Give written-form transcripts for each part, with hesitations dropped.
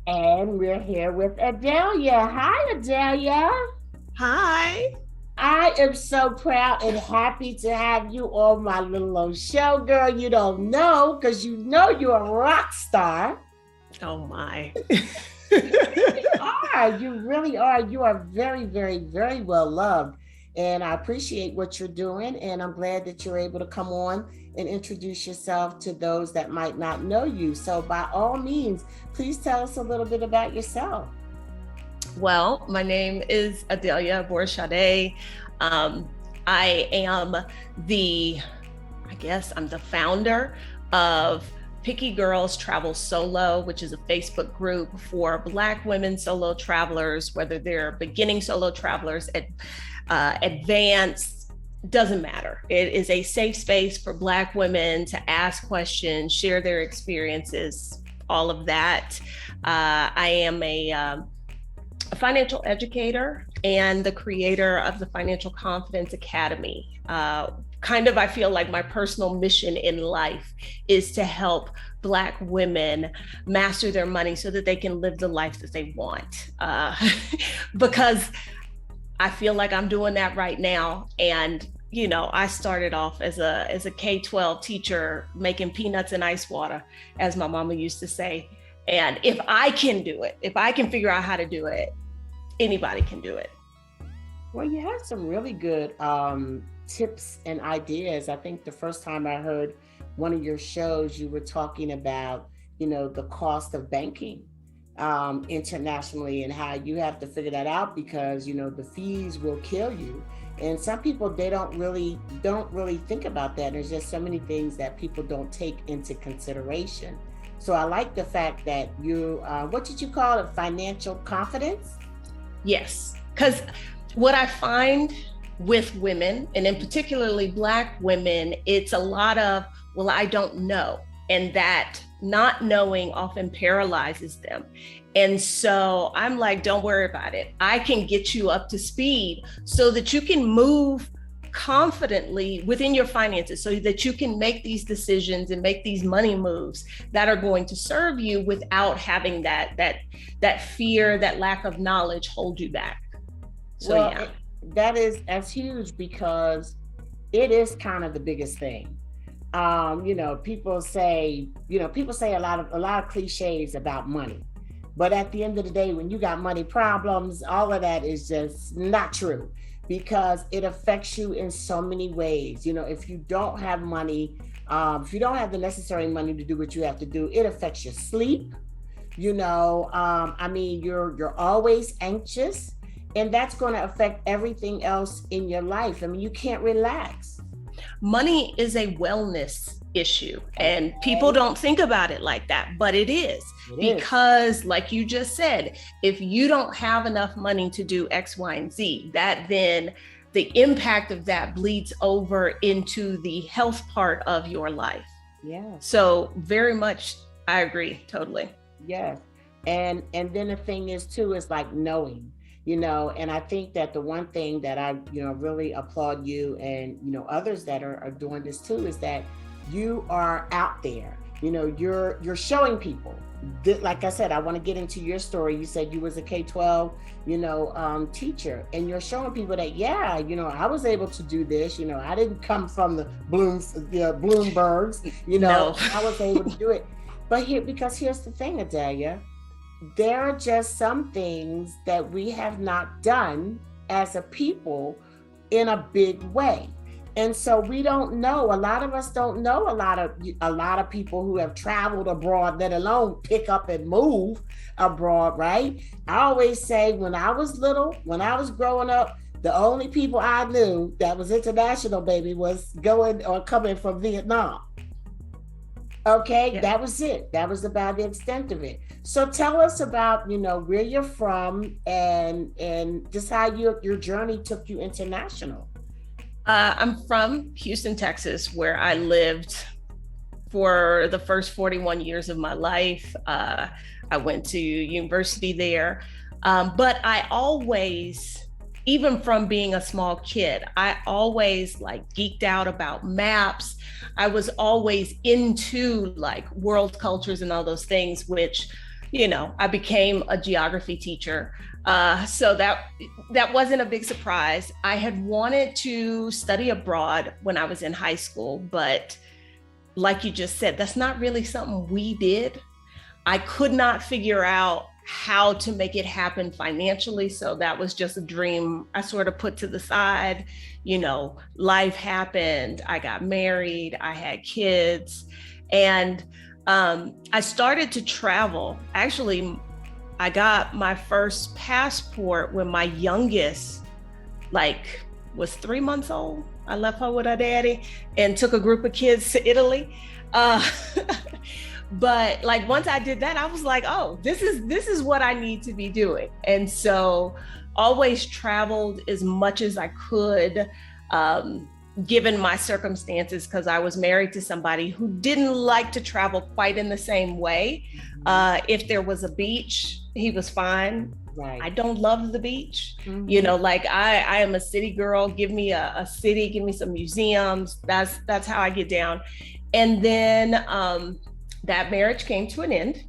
And we're here with Adalia. Hi, Adalia. Hi. I am so proud and happy to have you on my little old show, girl. You don't know because you know you're a rock star. Oh my. You really are. You are very, very, very well loved. And I appreciate what you're doing. And I'm glad that you're able to come on and introduce yourself to those that might not know you. So, by all means, please tell us a little bit about yourself. Well, my name is Adalia Aborisade. I am I'm the founder of Picky Girls Travel Solo, which is a Facebook group for Black women solo travelers, whether they're beginning solo travelers, advanced, doesn't matter. It is a safe space for Black women to ask questions, share their experiences, all of that. I am a financial educator and the creator of the Financial Confidence Academy. I feel like my personal mission in life is to help Black women master their money so that they can live the life that they want. Because I feel like I'm doing that right now. And, I started off as a K-12 teacher making peanuts and ice water, as my mama used to say. And if I can do it, if I can figure out how to do it, anybody can do it. Well, you had some really good tips and ideas. I think the first time I heard one of your shows, you were talking about, the cost of banking internationally and how you have to figure that out because, the fees will kill you. And some people, they don't really think about that. There's just so many things that people don't take into consideration. So I like the fact that you, what did you call it? Financial confidence? Yes, because what I find with women, and in particularly Black women, it's a lot of, well, I don't know. And that not knowing often paralyzes them. And so I'm like, don't worry about it. I can get you up to speed so that you can move confidently within your finances so that you can make these decisions and make these money moves that are going to serve you without having that fear, that lack of knowledge hold you back. So well, that's huge because it is kind of the biggest thing. People say a lot of cliches about money. But at the end of the day, when you got money problems, all of that is just not true because it affects you in so many ways. If you don't have money, if you don't have the necessary money to do what you have to do, it affects your sleep. You're always anxious, and that's going to affect everything else in your life. You can't relax. Money is a wellness issue, and people don't think about it like that, but it is. Because like you just said, if you don't have enough money to do X, Y, and Z, that then the impact of that bleeds over into the health part of your life. Yeah. So very much, I agree, totally. Yes. And then the thing is too, is like knowing, and I think that the one thing that I, really applaud you and, others that are doing this too, is that you are out there, you're showing people. Like I said, I want to get into your story. You said you was a K-12, teacher, and you're showing people that, I was able to do this. I didn't come from the Bloombergs, No. I was able to do it. But because here's the thing, Adalia, there are just some things that we have not done as a people in a big way. And so we don't know, a lot of us don't know a lot of people who have traveled abroad, let alone pick up and move abroad, right? I always say when I was growing up, the only people I knew that was international, baby, was going or coming from Vietnam. Okay, yeah. That was it. That was about the extent of it. So tell us about, where you're from and just how your journey took you international. I'm from Houston, Texas, where I lived for the first 41 years of my life. I went to university there. But I always, even from being a small kid, I always geeked out about maps. I was always into world cultures and all those things, which I became a geography teacher. So that wasn't a big surprise. I had wanted to study abroad when I was in high school, but like you just said, that's not really something we did. I could not figure out how to make it happen financially. So that was just a dream I sort of put to the side. Life happened. I got married. I had kids. And I started to travel. Actually, I got my first passport when my youngest, was 3 months old. I left her with her daddy and took a group of kids to Italy. But once I did that, I was like, oh, this is what I need to be doing. And so always traveled as much as I could, given my circumstances, because I was married to somebody who didn't like to travel quite in the same way. If there was a beach, he was fine. Right. I don't love the beach. I am a city girl. Give me a city, give me some museums. That's how I get down. And then that marriage came to an end,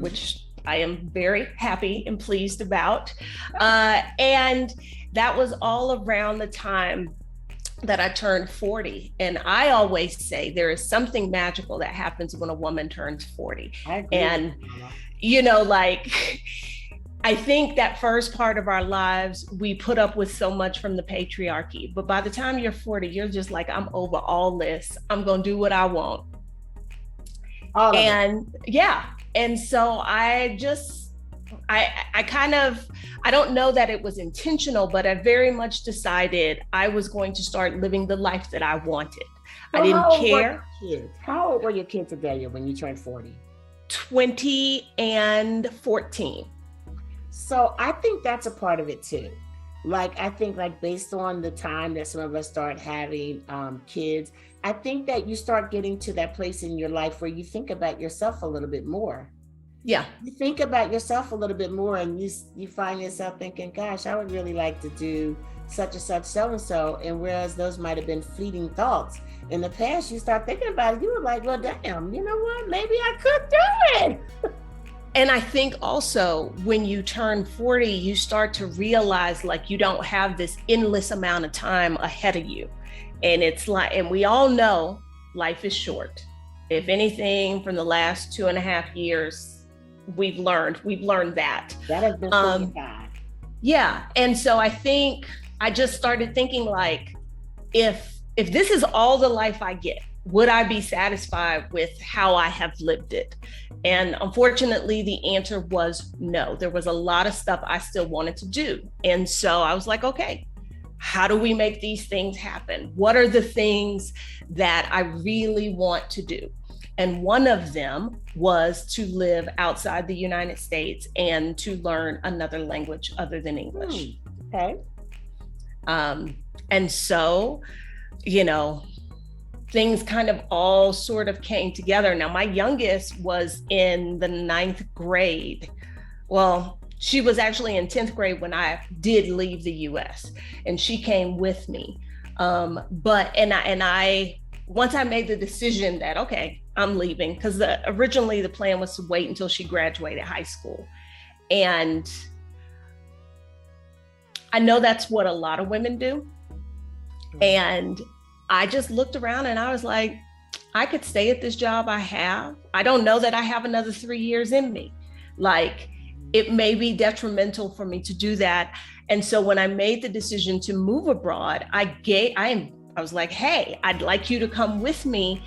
which I am very happy and pleased about. And that was all around the time that I turned 40. And I always say there is something magical that happens when a woman turns 40. I agree. And, I think that first part of our lives, we put up with so much from the patriarchy. But by the time you're 40, you're just like, I'm over all this. I'm going to do what I want. And so I don't know that it was intentional, but I very much decided I was going to start living the life that I wanted. I didn't care. How old were your kids, Adalia, when you turned 40? 20 and 14. So I think that's a part of it too. I think based on the time that some of us start having kids, I think that you start getting to that place in your life where you think about yourself a little bit more. Yeah. You think about yourself a little bit more, and you find yourself thinking, gosh, I would really like to do such and such, so-and-so. And whereas those might have been fleeting thoughts in the past, you start thinking about it. You were like, well, damn, you know what? Maybe I could do it. And I think also when you turn 40, you start to realize you don't have this endless amount of time ahead of you. And and we all know life is short. If anything, from the last 2.5 years, we've learned that. That has been bad. Yeah. And so I think I just started thinking if this is all the life I get, would I be satisfied with how I have lived it? And unfortunately, the answer was no. There was a lot of stuff I still wanted to do. And so I was like, okay, how do we make these things happen? What are the things that I really want to do? And one of them was to live outside the United States and to learn another language other than English. Okay. And so, things kind of all sort of came together. Now, my youngest was in the 9th grade. Well, she was actually in 10th grade when I did leave the US, and she came with me. Once I made the decision that, okay, I'm leaving, because originally the plan was to wait until she graduated high school. And I know that's what a lot of women do. And I just looked around and I was like, I could stay at this job I have. I don't know that I have another 3 years in me. It may be detrimental for me to do that. And so when I made the decision to move abroad, I was like, hey, I'd like you to come with me.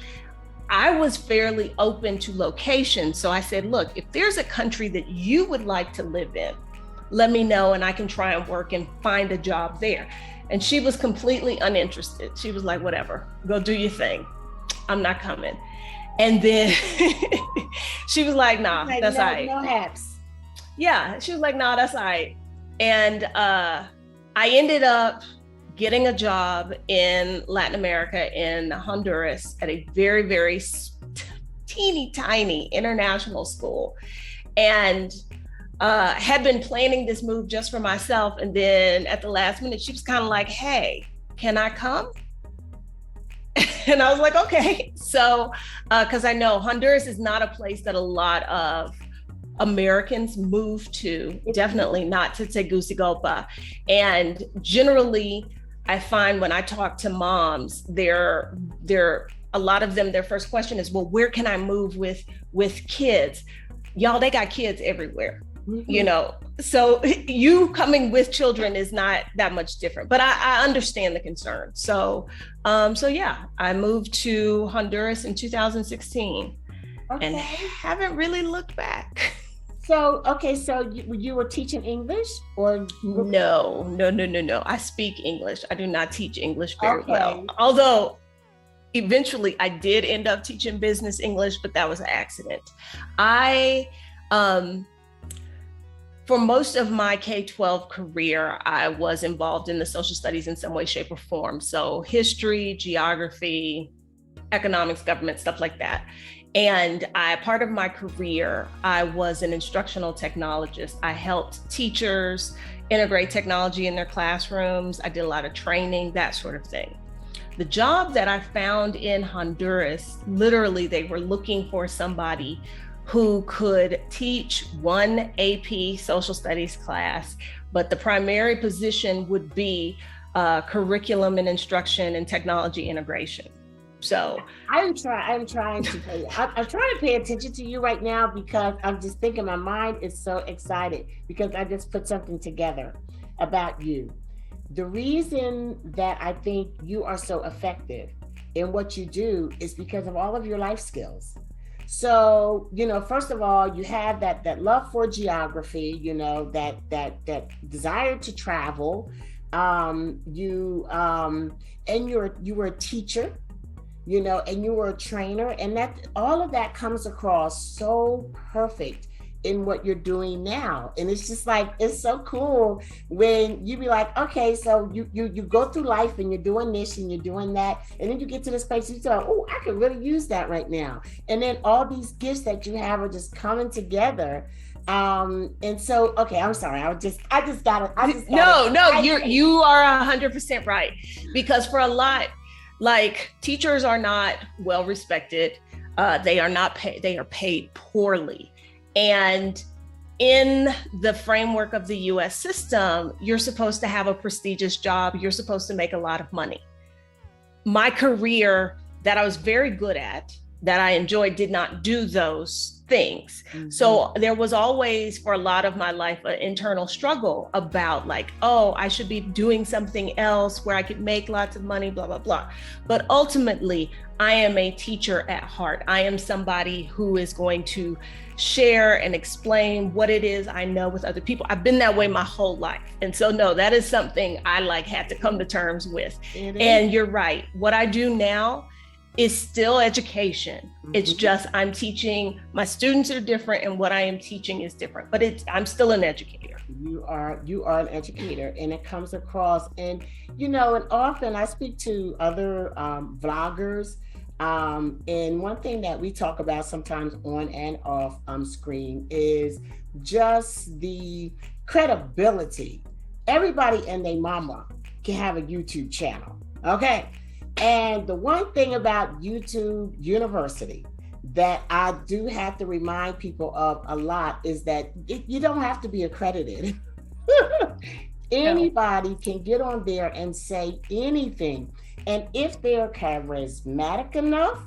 I was fairly open to location. So I said, look, if there's a country that you would like to live in, let me know and I can try and work and find a job there. And she was completely uninterested. She was like, whatever, go do your thing. I'm not coming. And then she was like, nah, that's all right. No haps. Yeah, she was like, nah, that's all right. And I ended up getting a job in Latin America, in Honduras, at a very, very teeny tiny international school. And had been planning this move just for myself. And then at the last minute, she was kind of like, hey, can I come? And I was like, okay. So, because I know Honduras is not a place that a lot of Americans move to, definitely not to Tegucigalpa. And generally, I find when I talk to moms, they're a lot of them, their first question is, well, where can I move with kids? Y'all, they got kids everywhere, you know, so you coming with children is not that much different, but I understand the concern. So yeah, I moved to Honduras in 2016 and haven't really looked back. So, okay, so you were teaching English or? No. I speak English. I do not teach English very well. Although eventually I did end up teaching business English, but that was an accident. For most of my K-12 career, I was involved in the social studies in some way, shape, or form. So history, geography, economics, government, stuff like that. And part of my career, I was an instructional technologist. I helped teachers integrate technology in their classrooms. I did a lot of training, that sort of thing. The job that I found in Honduras, literally, they were looking for somebody who could teach one AP social studies class, but the primary position would be curriculum and instruction and technology integration. So I'm trying to pay attention to you right now because I'm just thinking, my mind is so excited because I just put something together about you. The reason that I think you are so effective in what you do is because of all of your life skills. So, you know, first of all, you have that love for geography, you know, that desire to travel. You were a teacher, you know, and you were a trainer, and that all of that comes across so perfect in what you're doing now. And it's just like, it's so cool when you be like, okay, so you go through life and you're doing this and you're doing that, and then you get to this place, you say, oh, I could really use that right now. And then all these gifts that you have are just coming together. And so, okay, I'm sorry. I just gotta. No, you are 100% right. Because for a lot, like, teachers are not well respected. They are paid poorly. And in the framework of the US system, you're supposed to have a prestigious job. You're supposed to make a lot of money. My career that I was very good at, that I enjoyed, did not do those things. Mm-hmm. So there was always, for a lot of my life, an internal struggle about like, oh, I should be doing something else where I could make lots of money, blah, blah, blah. But ultimately, I am a teacher at heart. I am somebody who is going to share and explain what it is I know with other people. I've been that way my whole life. And so, no, that is something I had to come to terms with. And you're right. What I do now is still education. Mm-hmm. It's just I'm teaching, my students are different and what I am teaching is different, but I'm still an educator. You are an educator, and it comes across. And, you know, and often I speak to other vloggers, and one thing that we talk about sometimes on and off screen is just the credibility. Everybody and their mama can have a YouTube channel, okay? And the one thing about YouTube University that I do have to remind people of a lot is that you don't have to be accredited. Anybody can get on there and say anything. And if they're charismatic enough,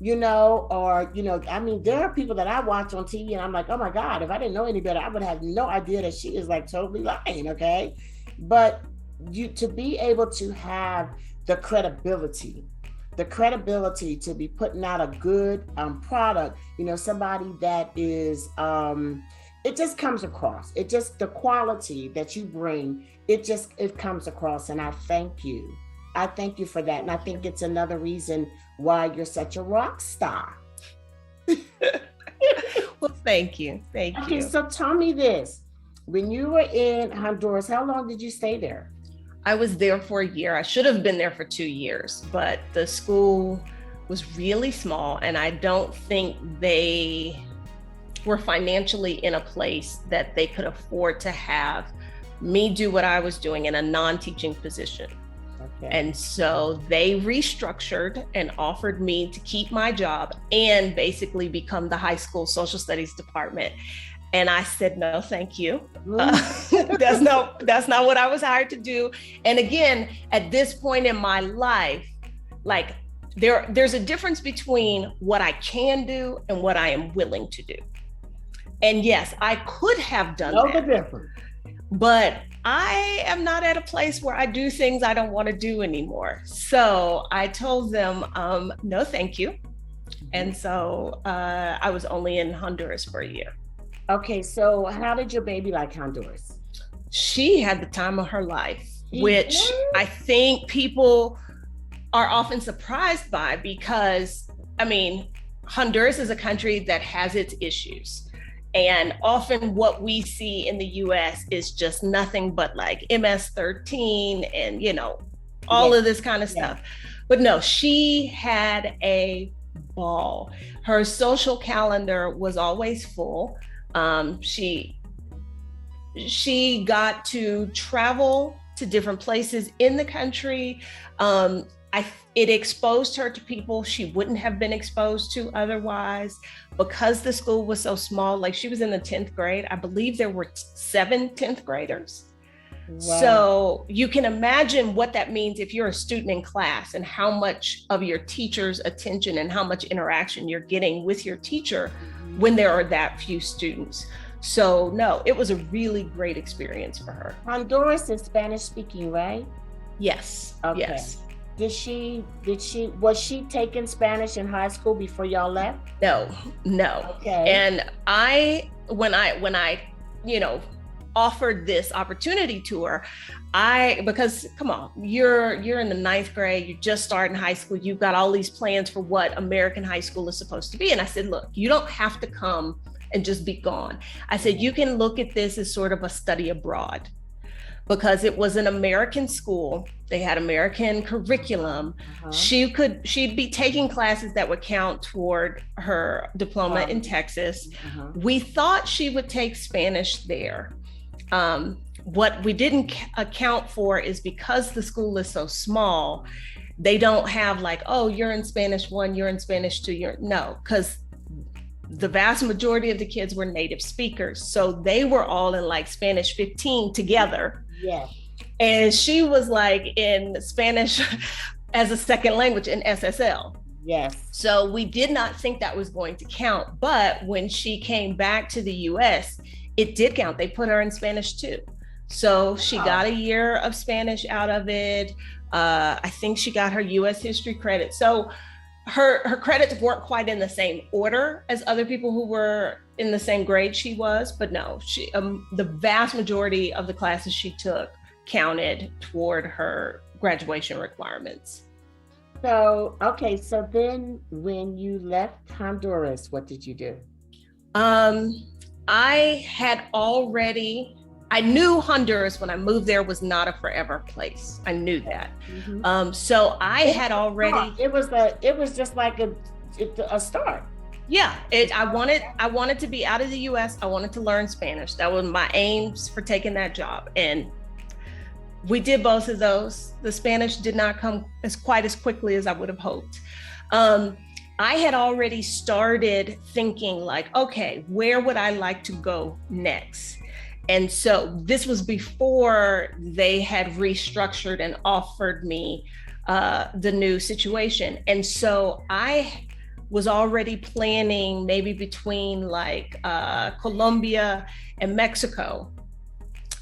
you know, or, you know, I mean, there are people that I watch on TV and I'm like, oh my God, if I didn't know any better, I would have no idea that she is like totally lying, okay? But to be able to have the credibility to be putting out a good product, you know, somebody that is, it just comes across. It just, the quality that you bring, it comes across. And I thank you. I thank you for that. And I think it's another reason why you're such a rock star. Well, thank you. Okay, so tell me this. When you were in Honduras, how long did you stay there? I was there for a year. I should have been there for 2 years, but the school was really small, and I don't think they were financially in a place that they could afford to have me do what I was doing in a non-teaching position. Okay. And so they restructured and offered me to keep my job and basically become the high school social studies department. And I said, no, thank you. Mm. That's not what I was hired to do. And again, at this point in my life, like there's a difference between what I can do and what I am willing to do. And yes, I could have done that. The difference. But I am not at a place where I do things I don't want to do anymore. So I told them, no, thank you. And so I was only in Honduras for a year. Okay, so how did your baby like Honduras? She had the time of her life, which I think people are often surprised by because, I mean, Honduras is a country that has its issues. And often what we see in the US is just nothing but like MS-13 and, you know, all of this kind of stuff. But no, she had a ball. Her social calendar was always full. She got to travel to different places in the country. It exposed her to people she wouldn't have been exposed to otherwise because the school was so small. Like she was in the 10th grade. I believe there were 7 10th graders. Wow. So you can imagine what that means if you're a student in class and how much of your teacher's attention and how much interaction you're getting with your teacher when there are that few students. So no, it was a really great experience for her. Honduras is Spanish speaking, right? Yes. Okay. Yes. Was she taking Spanish in high school before y'all left? No. Okay. And when I, you know, offered this opportunity to her, because come on, you're in the 9th grade, you just started in high school, you've got all these plans for what American high school is supposed to be. And I said, look, you don't have to come and just be gone. I said, you can look at this as sort of a study abroad. Because it was an American school, they had American curriculum. She'd be taking classes that would count toward her diploma in Texas. We thought she would take Spanish there. What we didn't account for is because the school is so small, they don't have like, oh, you're in Spanish 1, you're in Spanish 2, no, because the vast majority of the kids were native speakers. So they were all in like Spanish 15 together. Yeah. And she was like in Spanish as a second language in SSL. Yes. So we did not think that was going to count. But when she came back to the US, it did count. They put her in Spanish too. So she got a year of Spanish out of it. I think she got her US history credit. So her credits weren't quite in the same order as other people who were in the same grade she was, but no, she the vast majority of the classes she took counted toward her graduation requirements. So, okay, so then when you left Honduras, what did you do? I knew Honduras when I moved there was not a forever place. I knew that. So I had already. It was just like a start. Yeah, I wanted to be out of the U.S. I wanted to learn Spanish. That was my aims for taking that job, and we did both of those. The Spanish did not come quite as quickly as I would have hoped. I had already started thinking like, okay, where would I like to go next? And so this was before they had restructured and offered me the new situation. And so I was already planning maybe between like Colombia and Mexico.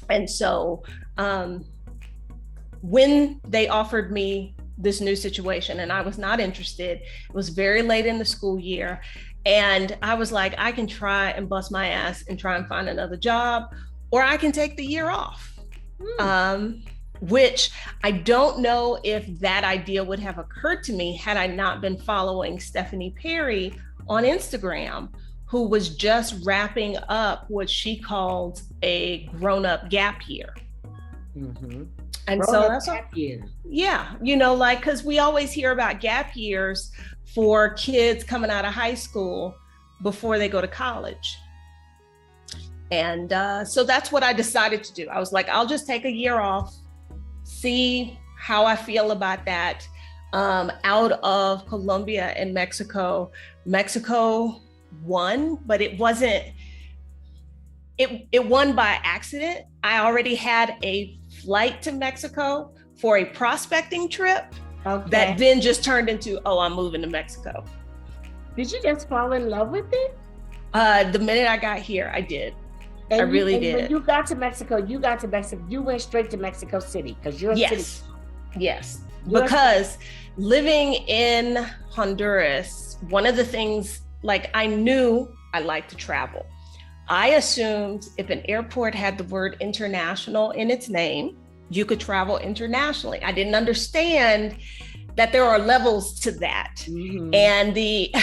And so when they offered me this new situation and I was not interested, it was very late in the school year. And I was like, I can try and bust my ass and try and find another job, or I can take the year off, which I don't know if that idea would have occurred to me had I not been following Stephanie Perry on Instagram, who was just wrapping up what she called a grown-up gap year. And so that's gap year. Yeah, you know, like, because we always hear about gap years for kids coming out of high school before they go to college. And so that's what I decided to do. I was like, I'll just take a year off, see how I feel about that. Out of Colombia and Mexico. Mexico won, but it wasn't it won by accident. I already had a flight to Mexico for a prospecting trip that then just turned into, oh, I'm moving to Mexico. Did you just fall in love with it? The minute I got here, I did. I really did. When you got to Mexico, you went straight to Mexico City because you're a city. Yes. Because living in Honduras, one of the things, like, I knew I liked to travel. I assumed if an airport had the word international in its name, you could travel internationally. I didn't understand that there are levels to that. Mm-hmm. And the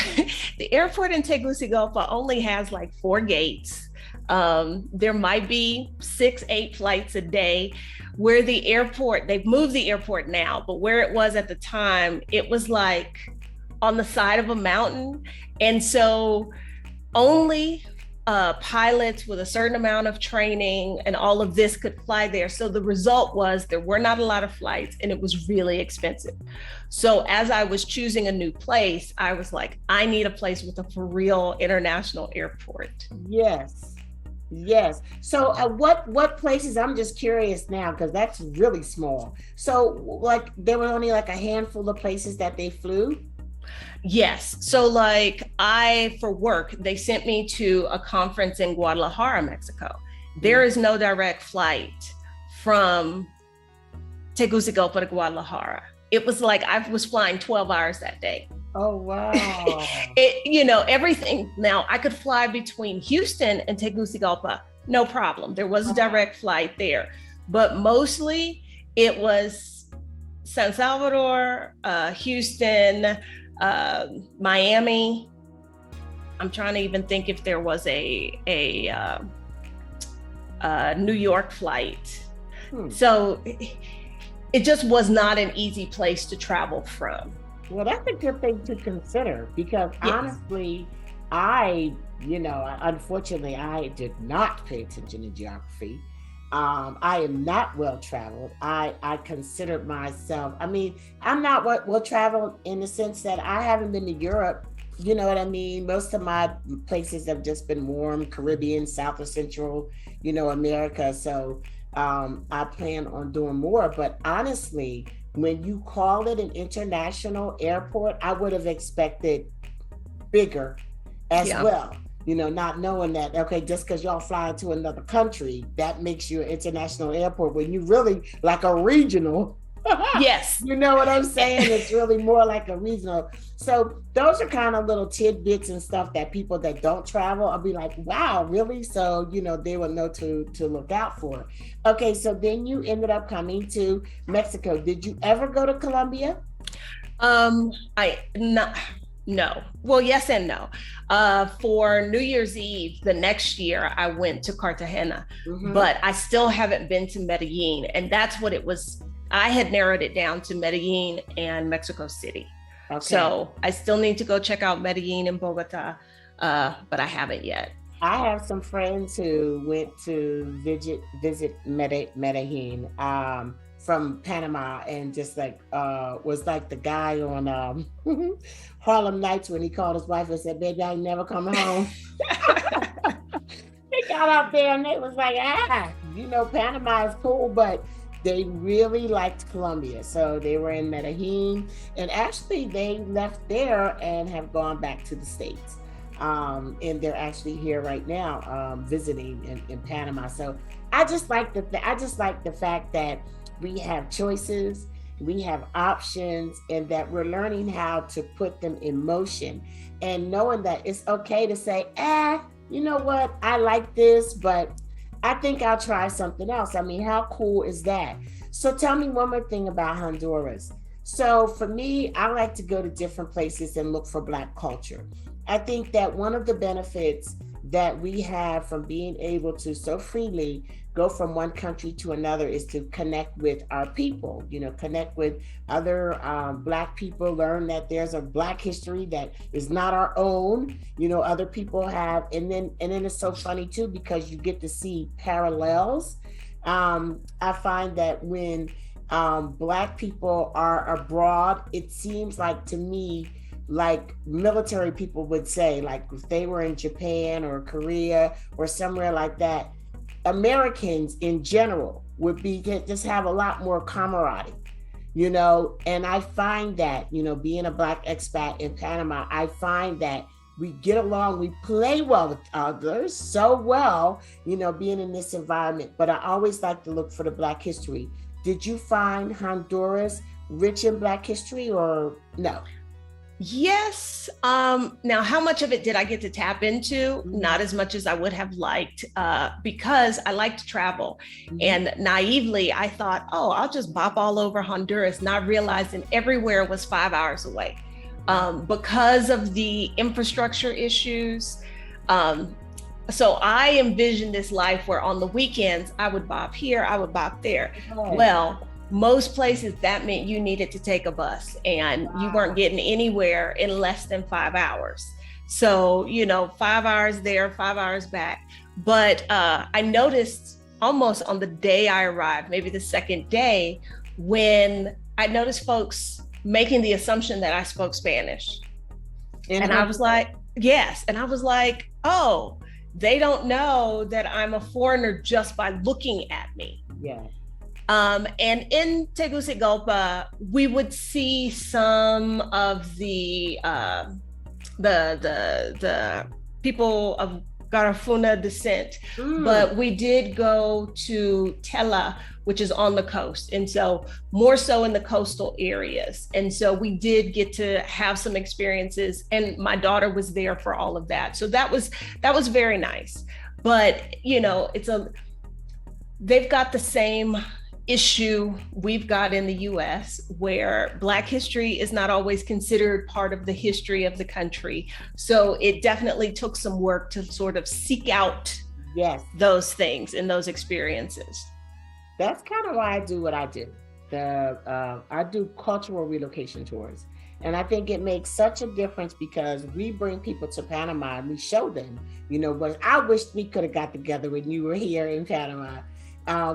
airport in Tegucigalpa only has like 4 gates. There might be 6-8 flights a day. Where the airport, they've moved the airport now, but where it was at the time, it was like on the side of a mountain. And so only pilots with a certain amount of training and all of this could fly there. So the result was there were not a lot of flights and it was really expensive. So as I was choosing a new place, I was like, I need a place with a for real international airport. Yes. So what places, I'm just curious now, because that's really small. So like there were only like a handful of places that they flew? Yes. So like for work, they sent me to a conference in Guadalajara, Mexico. There is no direct flight from Tegucigalpa to Guadalajara. It was like I was flying 12 hours that day. Oh, wow. Everything. Now I could fly between Houston and Tegucigalpa, no problem. There was a direct flight there, but mostly it was San Salvador, Houston, Miami. I'm trying to even think if there was a New York flight. So it just was not an easy place to travel from. Well, that's a good thing to consider because honestly, unfortunately, I did not pay attention to geography. I am not well traveled. I considered myself, I'm not well traveled in the sense that I haven't been to Europe. You know what I mean? Most of my places have just been warm, Caribbean, South or Central, America. So I plan on doing more. But honestly, when you call it an international airport, I would have expected bigger as well. Not knowing that, okay, just because y'all fly to another country, that makes you an international airport when you really like a regional. Yes. You know what I'm saying? It's really more like a regional. So those are kind of little tidbits and stuff that people that don't travel, I'll be like, wow, really? So, they will know to look out for. Okay, so then you ended up coming to Mexico. Did you ever go to Colombia? No. Well, yes and no. For New Year's Eve, the next year, I went to Cartagena, but I still haven't been to Medellin. And that's what it was. I had narrowed it down to Medellin and Mexico City. Okay. So I still need to go check out Medellin and Bogota, but I haven't yet. I have some friends who went to visit Medellin from Panama, and just like was like the guy on Harlem Nights when he called his wife and said, "Baby, I ain't never coming home." They got out there and they was like, Panama is cool, but they really liked Colombia. So they were in Medellin, and actually they left there and have gone back to the States. And they're actually here right now, visiting in Panama. So I just like the fact that we have choices, we have options, and that we're learning how to put them in motion, and knowing that it's okay to say, you know what, I like this, but I think I'll try something else. How cool is that? So tell me one more thing about Honduras. So for me, I like to go to different places and look for Black culture. I think that one of the benefits that we have from being able to so freely go from one country to another is to connect with our people, connect with other Black people, learn that there's a Black history that is not our own, other people have. And then it's so funny too, because you get to see parallels. I find that when Black people are abroad, it seems like to me like military people would say, like if they were in Japan or Korea or somewhere like that, Americans in general would be just have a lot more camaraderie, you know. And I find that, you know, being a Black expat in Panama, I find that we get along, we play well with others so well, you know, being in this environment. But I always like to look for the Black history. Did you find Honduras rich in Black history or no? Yes. Now, how much of it did I get to tap into? Not as much as I would have liked, because I like to travel. And naively, I thought, oh, I'll just bop all over Honduras, not realizing everywhere was 5 hours away. Because of the infrastructure issues. So I envisioned this life where on the weekends, I would bop here, I would bop there. Oh. Well, most places that meant you needed to take a bus and you weren't getting anywhere in less than 5 hours. So, you know, 5 hours there, 5 hours back. But I noticed almost on the day I arrived, maybe the second day, when I noticed folks making the assumption that I spoke Spanish. And I was like, yes. And I was like, oh, they don't know that I'm a foreigner just by looking at me. Yeah. And in Tegucigalpa, we would see some of the people of Garifuna descent, but we did go to Tela, which is on the coast. And so more so in the coastal areas. And so we did get to have some experiences, and my daughter was there for all of that. So that was very nice. But, you know, they've got the same issue we've got in the US, where Black history is not always considered part of the history of the country. So it definitely took some work to sort of seek out those things and those experiences. That's kind of why I do what I do. I do cultural relocation tours. And I think it makes such a difference because we bring people to Panama and we show them, you know, what I wish we could have got together when you were here in Panama.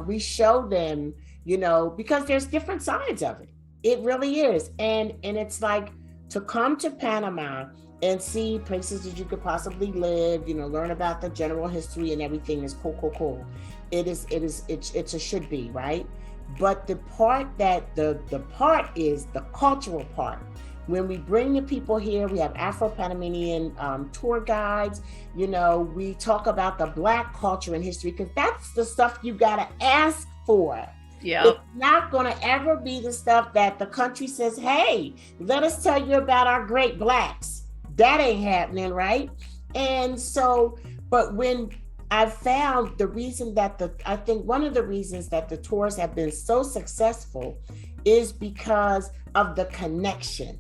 We show them, you know, because there's different sides of it. It really is. And it's like to come to Panama and see places that you could possibly live, you know, learn about the general history and everything is cool. It's a should be, right? But the part that the part is the cultural part. When we bring the people here, we have Afro-Panamanian tour guides. You know, we talk about the Black culture and history because that's the stuff you got to ask for. Yeah, it's not going to ever be the stuff that the country says, hey, let us tell you about our great Blacks. That ain't happening, right? And so, but when I found the reason that I think one of the reasons that the tours have been so successful is because of the connection.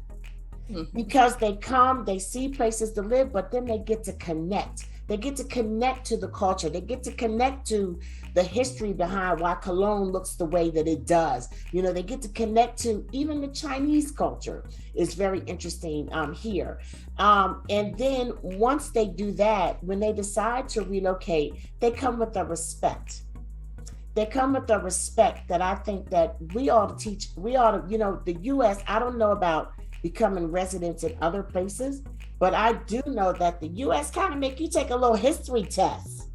Because they come, they see places to live, but then they get to connect. They get to connect to the culture. They get to connect to the history behind why Cologne looks the way that it does. You know, they get to connect to even the Chinese culture is very interesting here. And then once they do that, when they decide to relocate, they come with a respect. They come with a respect that I think that we ought to teach. We ought to, you know, the US, I don't know about becoming residents in other places, but I do know that the US kind of make you take a little history test,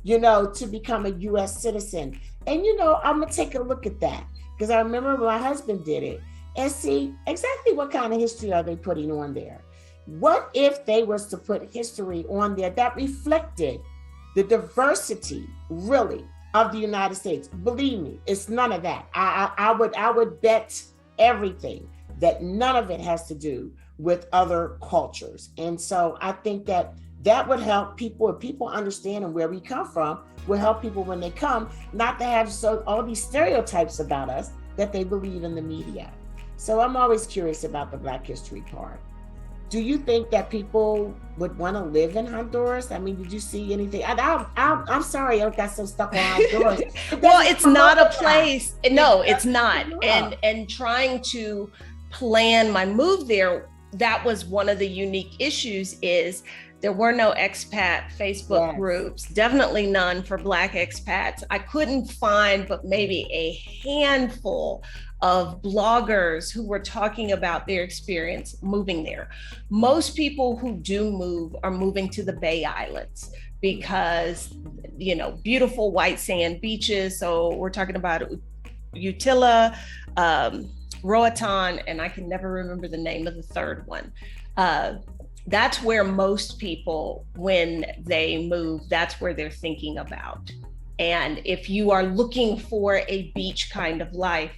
you know, to become a US citizen. And, you know, I'm gonna take a look at that because I remember my husband did it and see exactly what kind of history are they putting on there. What if they was to put history on there that reflected the diversity really of the United States? Believe me, it's none of that. I would bet everything that none of it has to do with other cultures. And so I think that would help people, if people understand where we come from, will help people when they come, not to have all these stereotypes about us that they believe in the media. So I'm always curious about the Black history part. Do you think that people would want to live in Honduras? I mean, did you see anything? I'm sorry, I got so stuck on Honduras. Well, it's not a place. No, it's not. And trying to plan my move there, that was one of the unique issues is There were no expat Facebook groups, definitely none for Black expats. I couldn't find but maybe a handful of bloggers who were talking about their experience moving there. Most people who do move are moving to the Bay Islands because, beautiful white sand beaches. So we're talking about Utila, Roatan, and I can never remember the name of the third one. That's where most people, when they move, that's where they're thinking about. And if you are looking for a beach kind of life,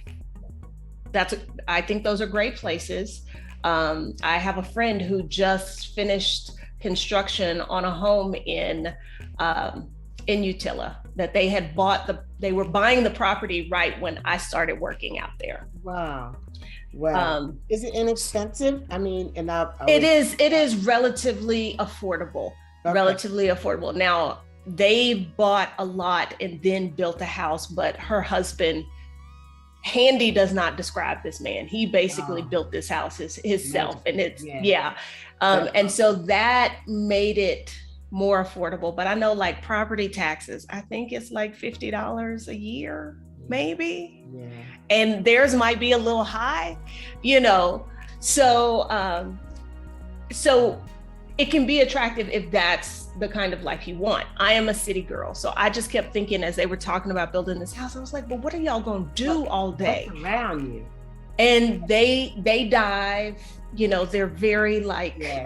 I think those are great places. I have a friend who just finished construction on a home in Utila that they had they were buying the property right when I started working out there. Wow. Is it inexpensive? I mean, it is relatively affordable. Okay. Relatively affordable. Now, they bought a lot and then built a house, but her husband, Handy, does not describe this man. He basically built this house himself, and it's and so that made it more affordable. But I know, like, property taxes, I think it's like $50 a year, maybe. Yeah. And theirs might be a little high, so it can be attractive if that's the kind of life you want. I am a city girl, so I just kept thinking as they were talking about building this house, I was like, well, what are y'all gonna do all day? What's around you? And they dive, they're very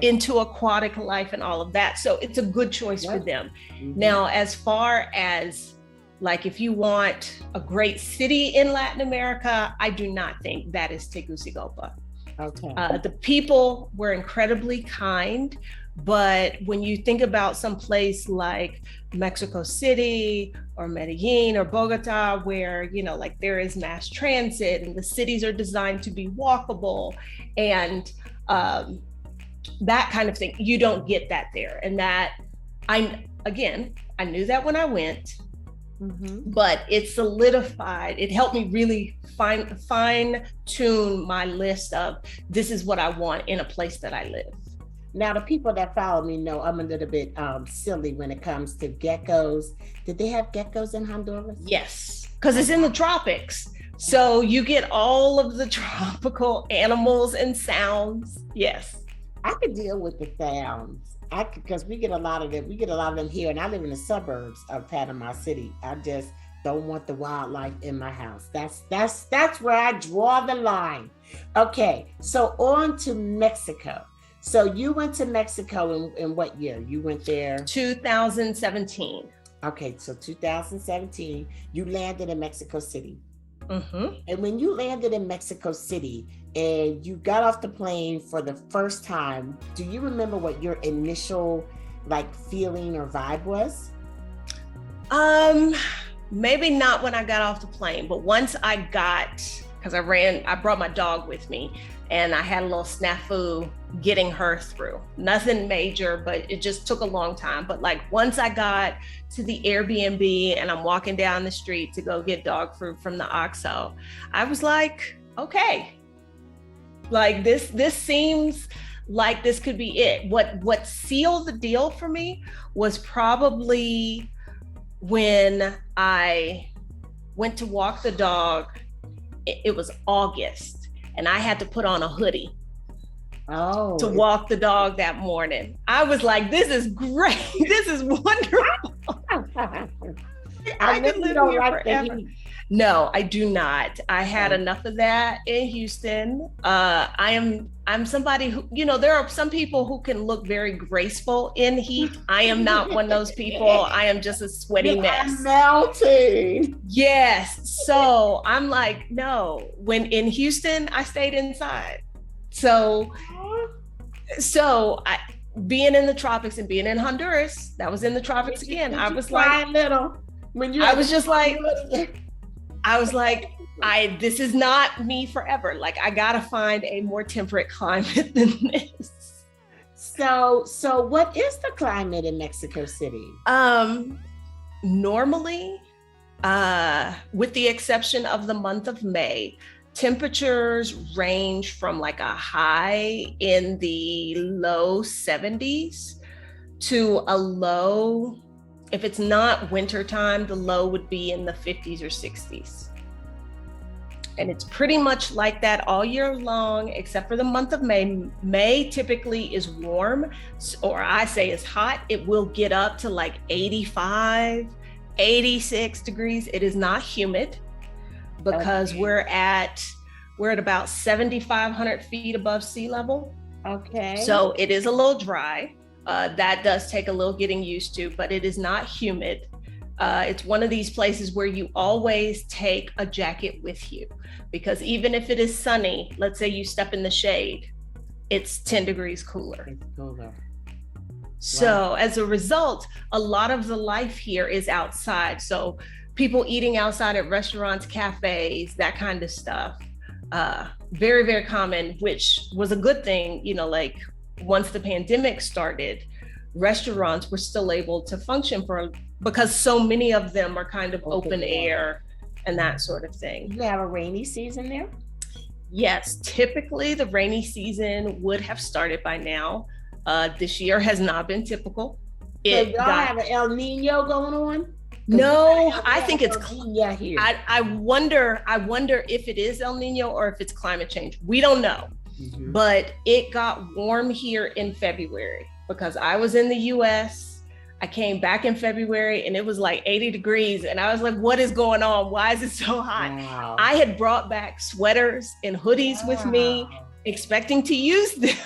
into aquatic life and all of that. So it's a good choice for them. Mm-hmm. Now, as far as if you want a great city in Latin America, I do not think that is Tegucigalpa. Okay. The people were incredibly kind, but when you think about some place like Mexico City or Medellin or Bogota, where, there is mass transit and the cities are designed to be walkable and that kind of thing, you don't get that there. And that I knew that when I went. Mm-hmm. But it solidified, it helped me really fine tune my list of this is what I want in a place that I live. Now, the people that follow me know I'm a little bit silly when it comes to geckos. Did they have geckos in Honduras? Yes, because it's in the tropics. So you get all of the tropical animals and sounds. Yes. I could deal with the sounds. Because we get a lot of them here, and I live in the suburbs of Panama City. I just don't want the wildlife in my house. That's where I draw the line. Okay, so on to Mexico. So you went to Mexico in what year? You went there? 2017. Okay, so 2017, you landed in Mexico City. Mm-hmm. And when you landed in Mexico City and you got off the plane for the first time, do you remember what your initial feeling or vibe was? Maybe not when I got off the plane, but once I because I brought my dog with me and I had a little snafu getting her through. Nothing major, but it just took a long time. But once I got to the Airbnb and I'm walking down the street to go get dog food from the OXXO, I was like, okay, this seems like this could be it. What sealed the deal for me was probably when I went to walk the dog. It was August and I had to put on a hoodie to walk the dog that morning. I was like, this is great. This is wonderful. I can live here forever. No, I do not. I had enough of that in Houston. I'm somebody who, there are some people who can look very graceful in heat. I am not one of those people. I am just a sweaty mess. I'm melting. Yes. So I'm like, no. When in Houston, I stayed inside. So being in the tropics and being in Honduras, that was in the tropics again. I was like, this is not me forever. I gotta find a more temperate climate than this. So what is the climate in Mexico City? Normally, with the exception of the month of May, temperatures range from a high in the low 70s to a low. If it's not winter time, the low would be in the 50s or 60s. And it's pretty much like that all year long, except for the month of May. May typically is warm, or I say is hot. It will get up to like 85, 86 degrees. It is not humid because we're at about 7,500 feet above sea level. Okay. So it is a little dry. That does take a little getting used to, but it is not humid. It's one of these places where you always take a jacket with you, because even if it is sunny, let's say you step in the shade, it's 10 degrees cooler. It's cooler. So Wow. as a result, a lot of the life here is outside. So people eating outside at restaurants, cafes, that kind of stuff. Very, very common, which was a good thing, like once the pandemic started, restaurants were still able to function because so many of them are kind of open air and that sort of thing. You have a rainy season there? Yes, typically the rainy season would have started by now. This year has not been typical. So y'all have an El Nino going on? No, I think it's here. I wonder if it is El Nino or if it's climate change. We don't know. Mm-hmm. But it got warm here in February because I was in the US. I came back in February and it was like 80 degrees. And I was like, what is going on? Why is it so hot? Wow. I had brought back sweaters and hoodies with me, expecting to use them.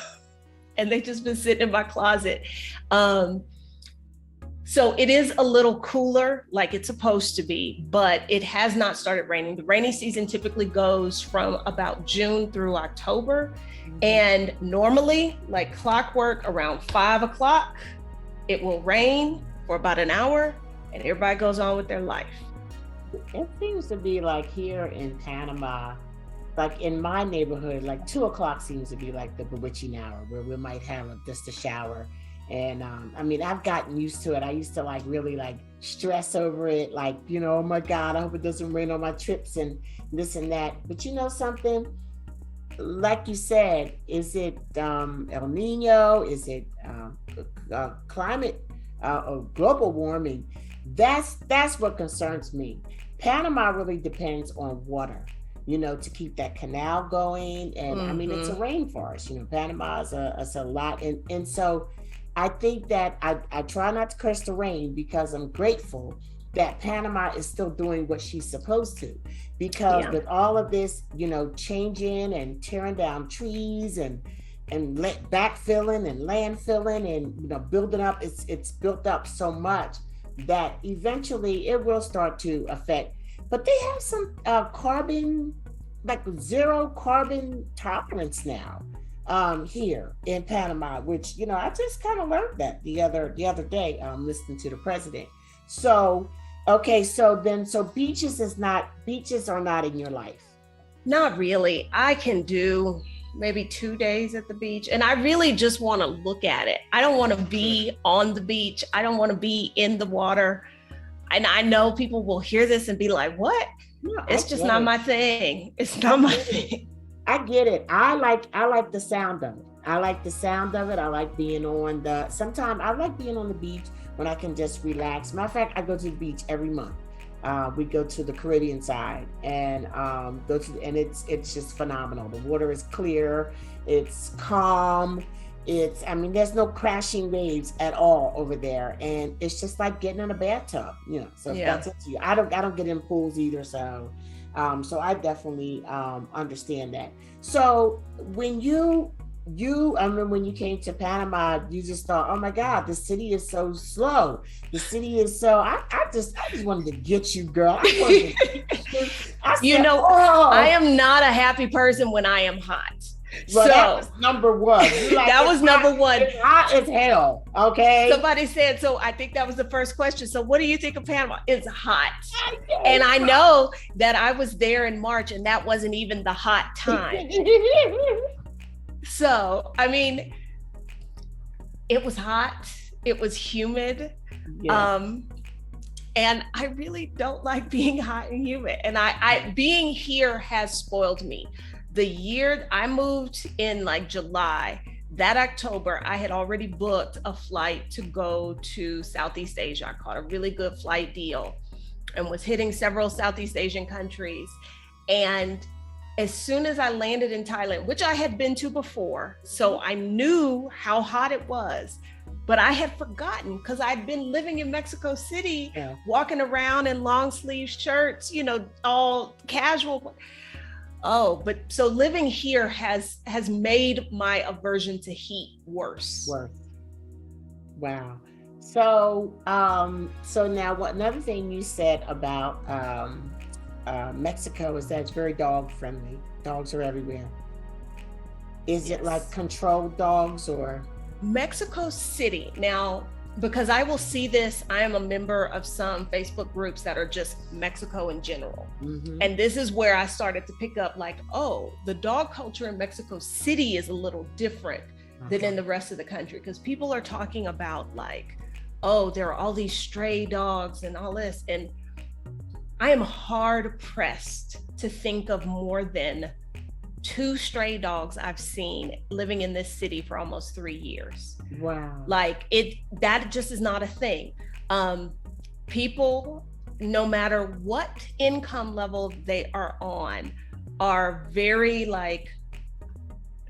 And they just been sitting in my closet. So it is a little cooler, like it's supposed to be, but it has not started raining. The rainy season typically goes from about June through October. And normally, like clockwork, around 5 o'clock, it will rain for about an hour and everybody goes on with their life. It seems to be like here in Panama, like in my neighborhood, like 2 o'clock seems to be like the bewitching hour where we might have just a shower. And I mean, I've gotten used to it. I used to like really like stress over it. Like, oh my God, I hope it doesn't rain on my trips and this and that. But you know something, like you said, is it El Nino? Is it climate or global warming? That's what concerns me. Panama really depends on water, to keep that canal going. And I mean, it's a rainforest, Panama is a lot. And so I think that I try not to curse the rain because I'm grateful that Panama is still doing what she's supposed to, because with all of this, changing and tearing down trees and backfilling and landfilling and, building up, it's built up so much that eventually it will start to affect. But they have some carbon, like zero carbon tolerance now. Here in Panama, which, I just kind of learned that the other day, listening to the president. So, okay, so beaches are not in your life. Not really. I can do maybe 2 days at the beach, and I really just want to look at it. I don't want to be on the beach. I don't want to be in the water. And I know people will hear this and be like, what? No, it's just not my thing. It's not my thing. I get it. I like the sound of it. I like the sound of it. I like being sometimes I like being on the beach when I can just relax. Matter of fact, I go to the beach every month. We go to the Caribbean side and it's just phenomenal. The water is clear. It's calm. There's no crashing waves at all over there. And it's just like getting in a bathtub, so that's it to you. I don't get in pools either. So I definitely understand that. So when when you came to Panama, you just thought, oh my God, the city is so slow. The city is so, I just wanted to get you, girl. I said, I am not a happy person when I am hot. Well, so that was number one. That was number one. It's hot as hell. Okay. Somebody said, so I think that was the first question. So what do you think of Panama? It's hot. And I know that I was there in March and that wasn't even the hot time. So, it was hot. It was humid. Yes. And I really don't like being hot and humid. And I being here has spoiled me. The year I moved in like July, that October, I had already booked a flight to go to Southeast Asia. I caught a really good flight deal and was hitting several Southeast Asian countries. And as soon as I landed in Thailand, which I had been to before, so I knew how hot it was, but I had forgotten because I'd been living in Mexico City, walking around in long sleeve shirts, you know, all casual. Oh, but so living here has made my aversion to heat worse. Wow. So now another thing you said about Mexico is that it's very dog friendly. Dogs are everywhere. Is it like controlled dogs or? Mexico City. Now, because I will see this, I am a member of some Facebook groups that are just Mexico in general. Mm-hmm. And this is where I started to pick up like, oh, the dog culture in Mexico City is a little different than in the rest of the country. Because people are talking about like, oh, there are all these stray dogs and all this. And I am hard pressed to think of more than 2 stray dogs I've seen living in this city for almost 3 years. Wow. Like that just is not a thing. People, no matter what income level they are on, are very like